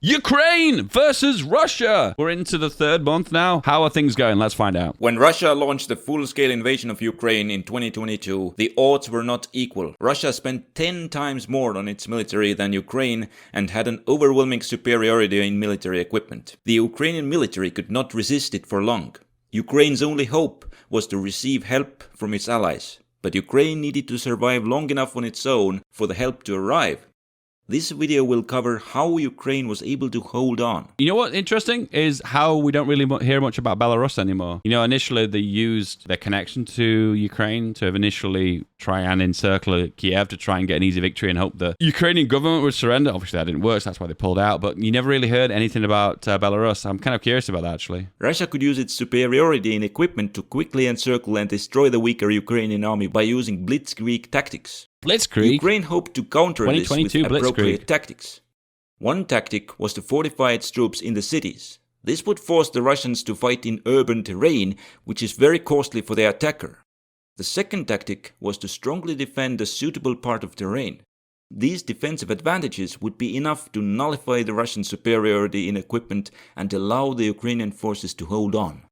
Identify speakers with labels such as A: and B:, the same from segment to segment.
A: Ukraine versus Russia. We're into the third month now. How are things going? Let's find out.
B: When Russia launched the full-scale invasion of Ukraine in 2022, the odds were not equal. Russia spent 10 times more on its military than Ukraine and had an overwhelming superiority in military equipment. The Ukrainian military could not resist it for long. Ukraine's only hope was to receive help from its allies. But Ukraine needed to survive long enough on its own for the help to arrive. This video will cover how Ukraine was able to hold on.
A: You know what's interesting is how we don't really hear much about Belarus anymore. You know, initially they used their connection to Ukraine to initially try and encircle Kiev to try and get an easy victory and hope the Ukrainian government would surrender. Obviously that didn't work, so that's why they pulled out. But you never really heard anything about Belarus. I'm kind of curious about that, actually.
B: Russia could use its superiority in equipment to quickly encircle and destroy the weaker Ukrainian army by using blitzkrieg tactics.
A: Blitzkrieg?
B: Ukraine hoped to counter this with appropriate tactics. One tactic was to fortify its troops in the cities. This would force the Russians to fight in urban terrain, which is very costly for the attacker. The second tactic was to strongly defend a suitable part of terrain. These defensive advantages would be enough to nullify the Russian superiority in equipment and allow the Ukrainian forces to hold on.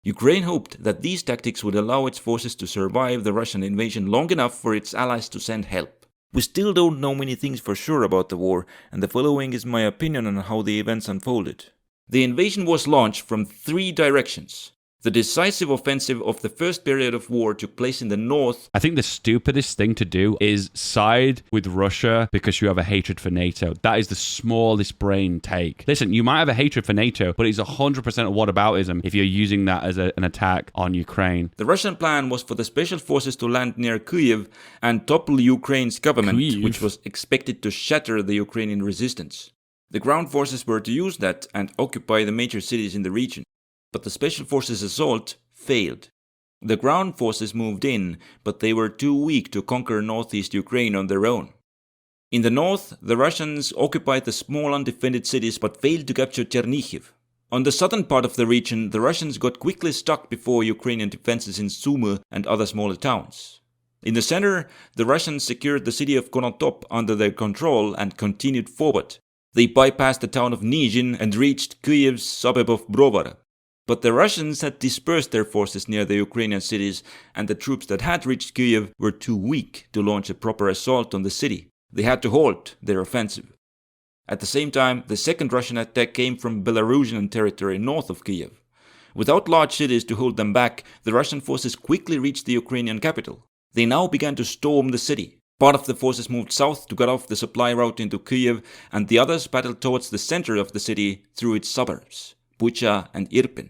B: Ukraine hoped that these tactics would allow its forces to survive the Russian invasion long enough for its allies to send help. We still don't know many things for sure about the war, and the following is my opinion on how the events unfolded. The invasion was launched from 3 directions. The decisive offensive of the first period of war took place in the north.
A: I think the stupidest thing to do is side with Russia because you have a hatred for NATO. That is the smallest brain take. Listen, you might have a hatred for NATO, but it's 100% of whataboutism if you're using that as an attack on Ukraine.
B: The Russian plan was for the special forces to land near Kyiv and topple Ukraine's government, which was expected to shatter the Ukrainian resistance. The ground forces were to use that and occupy the major cities in the region. But the Special Forces' assault failed. The ground forces moved in, but they were too weak to conquer northeast Ukraine on their own. In the north, the Russians occupied the small undefended cities but failed to capture Chernihiv. On the southern part of the region, the Russians got quickly stuck before Ukrainian defenses in Sumy and other smaller towns. In the center, the Russians secured the city of Konotop under their control and continued forward. They bypassed the town of Nizhin and reached Kyiv's suburb of Brovara. But the Russians had dispersed their forces near the Ukrainian cities, and the troops that had reached Kyiv were too weak to launch a proper assault on the city. They had to halt their offensive. At the same time, the second Russian attack came from Belarusian territory north of Kyiv. Without large cities to hold them back, the Russian forces quickly reached the Ukrainian capital. They now began to storm the city. Part of the forces moved south to cut off the supply route into Kyiv, and the others battled towards the center of the city through its suburbs, Bucha and Irpin.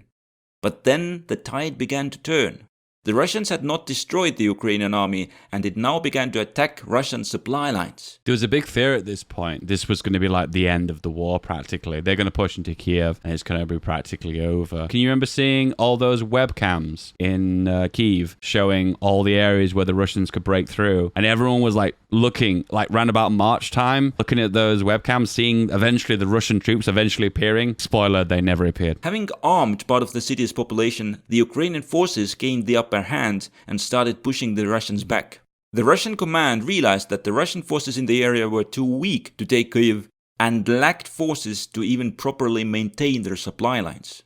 B: But then the tide began to turn. The Russians had not destroyed the Ukrainian army, and it now began to attack Russian supply lines.
A: There was a big fear at this point. This was going to be like the end of the war, practically. They're going to push into Kiev, and it's going to be practically over. Can you remember seeing all those webcams in Kiev showing all the areas where the Russians could break through? And everyone was like looking, like round about March time, looking at those webcams, seeing eventually the Russian troops eventually appearing. Spoiler, they never appeared.
B: Having armed part of the city's population, the Ukrainian forces gained the upper hand and started pushing the Russians back. The Russian command realized that the Russian forces in the area were too weak to take Kyiv and lacked forces to even properly maintain their supply lines.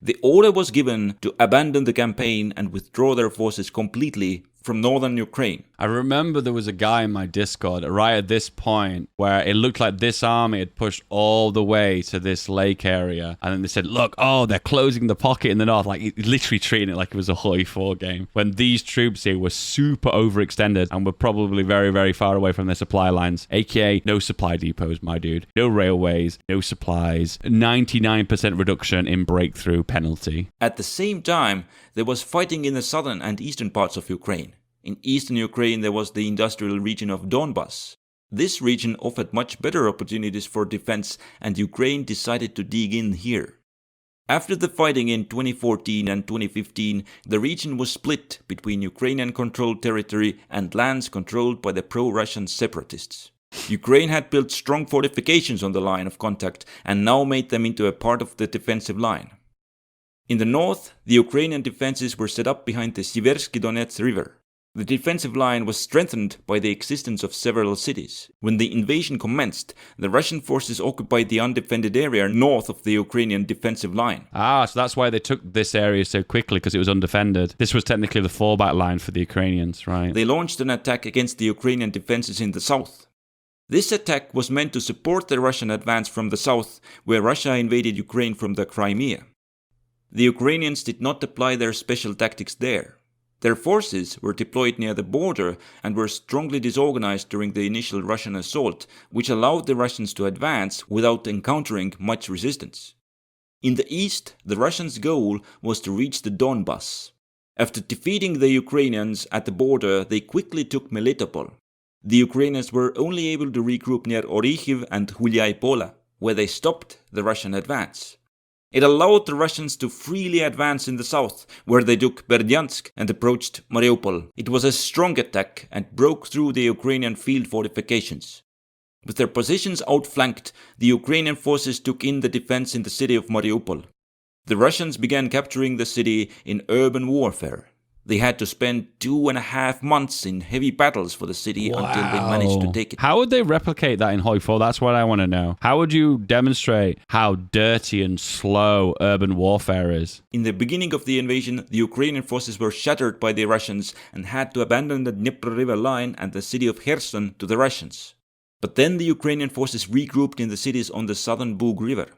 B: The order was given to abandon the campaign and withdraw their forces completely from northern Ukraine.
A: I remember there was a guy in my Discord right at this point where it looked like this army had pushed all the way to this lake area. And then they said, look, they're closing the pocket in the north. Like, literally treating it like it was a Hoi 4 game. When these troops here were super overextended and were probably very, very far away from their supply lines. AKA, no supply depots, my dude. No railways, no supplies. 99% reduction in breakthrough penalty.
B: At the same time, there was fighting in the southern and eastern parts of Ukraine. In eastern Ukraine, there was the industrial region of Donbas. This region offered much better opportunities for defense, and Ukraine decided to dig in here. After the fighting in 2014 and 2015, the region was split between Ukrainian-controlled territory and lands controlled by the pro-Russian separatists. Ukraine had built strong fortifications on the line of contact and now made them into a part of the defensive line. In the north, the Ukrainian defenses were set up behind the Siversky Donets River. The defensive line was strengthened by the existence of several cities. When the invasion commenced, the Russian forces occupied the undefended area north of the Ukrainian defensive line.
A: Ah, so that's why they took this area so quickly, because it was undefended. This was technically the fallback line for the Ukrainians, right?
B: They launched an attack against the Ukrainian defenses in the south. This attack was meant to support the Russian advance from the south, where Russia invaded Ukraine from the Crimea. The Ukrainians did not apply their special tactics there. Their forces were deployed near the border and were strongly disorganized during the initial Russian assault, which allowed the Russians to advance without encountering much resistance. In the east, the Russians' goal was to reach the Donbas. After defeating the Ukrainians at the border, they quickly took Melitopol. The Ukrainians were only able to regroup near Orikhiv and Hulyai-Pola, where they stopped the Russian advance. It allowed the Russians to freely advance in the south, where they took Berdyansk and approached Mariupol. It was a strong attack and broke through the Ukrainian field fortifications. With their positions outflanked, the Ukrainian forces took in the defense in the city of Mariupol. The Russians began capturing the city in urban warfare. They had to spend 2.5 months in heavy battles for the city until they managed to take it.
A: How would they replicate that in Hoi 4? That's what I want to know. How would you demonstrate how dirty and slow urban warfare is?
B: In the beginning of the invasion, the Ukrainian forces were shattered by the Russians and had to abandon the Dnieper River line and the city of Kherson to the Russians. But then the Ukrainian forces regrouped in the cities on the southern Bug River.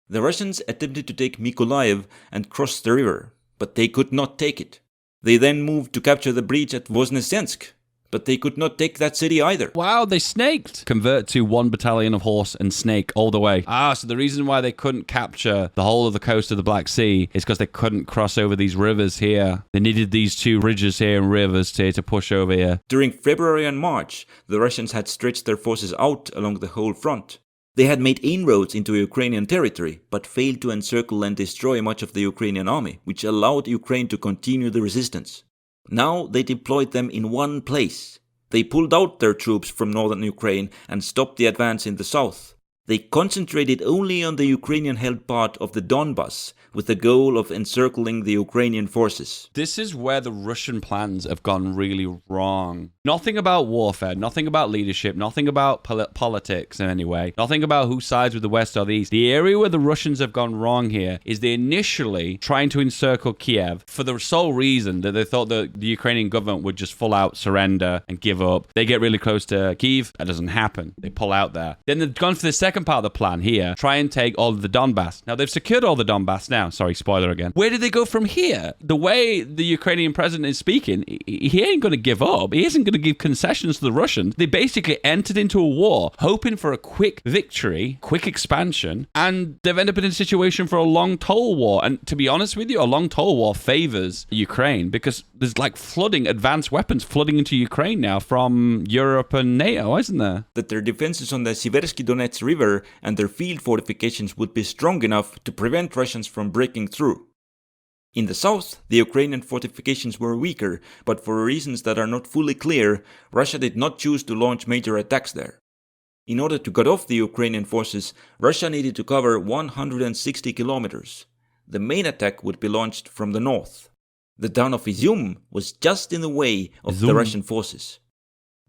B: The Russians attempted to take Mykolaiv and cross the river, but they could not take it. They then moved to capture the breach at Voznesensk, but they could not take that city either.
A: Wow, they snaked. Convert to 1 battalion of horse and snake all the way. Ah, so the reason why they couldn't capture the whole of the coast of the Black Sea is because they couldn't cross over these rivers here. They needed these 2 ridges here and rivers to push over here.
B: During February and March, the Russians had stretched their forces out along the whole front. They had made inroads into Ukrainian territory, but failed to encircle and destroy much of the Ukrainian army, which allowed Ukraine to continue the resistance. Now they deployed them in one place. They pulled out their troops from northern Ukraine and stopped the advance in the south. They concentrated only on the Ukrainian-held part of the Donbas, with the goal of encircling the Ukrainian forces.
A: This is where the Russian plans have gone really wrong. Nothing about warfare, nothing about leadership, nothing about politics in any way, nothing about who sides with the West or the East. The area where the Russians have gone wrong here is they initially trying to encircle Kiev for the sole reason that they thought that the Ukrainian government would just full out surrender and give up. They get really close to Kiev, that doesn't happen. They pull out there. Then they've gone for the second part of the plan here, try and take all of the Donbass. Now they've secured all the Donbass now. Sorry, spoiler again. Where did they go from here? The way the Ukrainian president is speaking, he ain't going to give up. He isn't going to give concessions to the Russians. They basically entered into a war, hoping for a quick victory, quick expansion, and they've ended up in a situation for a long toll war. And to be honest with you, a long toll war favors Ukraine because there's like flooding, advanced weapons flooding into Ukraine now from Europe and NATO, isn't there?
B: That their defenses on the Siversky Donets River and their field fortifications would be strong enough to prevent Russians from breaking through. In the south, the Ukrainian fortifications were weaker, but for reasons that are not fully clear, Russia did not choose to launch major attacks there. In order to cut off the Ukrainian forces, Russia needed to cover 160 kilometers. The main attack would be launched from the north. The town of Izium was just in the way of the Russian forces.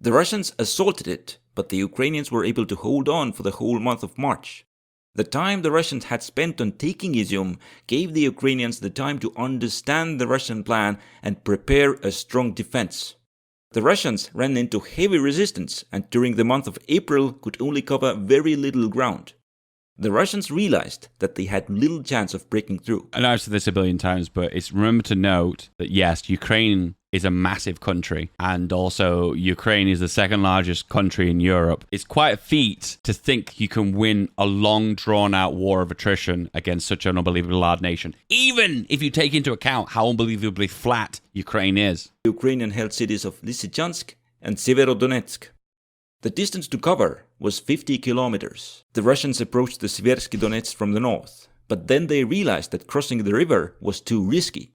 B: The Russians assaulted it, but the Ukrainians were able to hold on for the whole month of March. The time the Russians had spent on taking Izium gave the Ukrainians the time to understand the Russian plan and prepare a strong defense. The Russians ran into heavy resistance and during the month of April could only cover very little ground. The Russians realized that they had little chance of breaking through.
A: And I've said this a billion times, but it's remember to note that yes, Ukraine is a massive country, and also Ukraine is the second largest country in Europe. It's quite a feat to think you can win a long, drawn-out war of attrition against such an unbelievably large nation, even if you take into account how unbelievably flat Ukraine is.
B: The Ukrainian-held cities of Lysychansk and Severodonetsk. The distance to cover was 50 kilometers. The Russians approached the Siversky Donets from the north, but then they realized that crossing the river was too risky.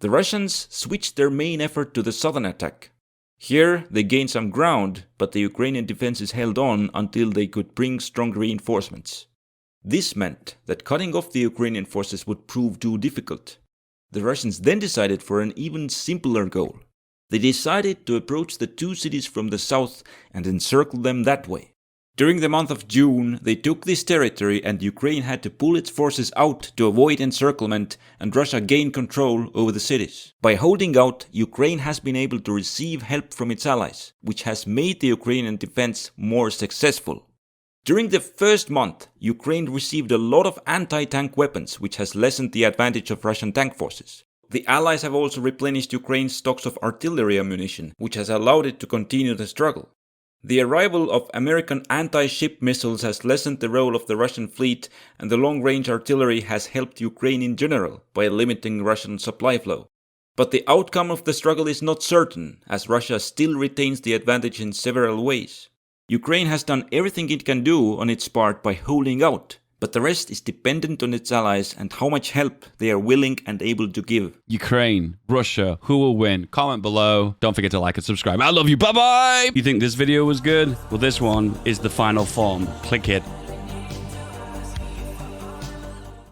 B: The Russians switched their main effort to the southern attack. Here they gained some ground, but the Ukrainian defenses held on until they could bring strong reinforcements. This meant that cutting off the Ukrainian forces would prove too difficult. The Russians then decided for an even simpler goal. They decided to approach the two cities from the south and encircle them that way. During the month of June, they took this territory and Ukraine had to pull its forces out to avoid encirclement and Russia gained control over the cities. By holding out, Ukraine has been able to receive help from its allies, which has made the Ukrainian defense more successful. During the first month, Ukraine received a lot of anti-tank weapons, which has lessened the advantage of Russian tank forces. The Allies have also replenished Ukraine's stocks of artillery ammunition, which has allowed it to continue the struggle. The arrival of American anti-ship missiles has lessened the role of the Russian fleet, and the long-range artillery has helped Ukraine in general by limiting Russian supply flow. But the outcome of the struggle is not certain, as Russia still retains the advantage in several ways. Ukraine has done everything it can do on its part by holding out, but the rest is dependent on its allies and how much help they are willing and able to give.
A: Ukraine, Russia, who will win? Comment below. Don't forget to like and subscribe. I love you. Bye-bye. You think this video was good? Well, this one is the final form. Click it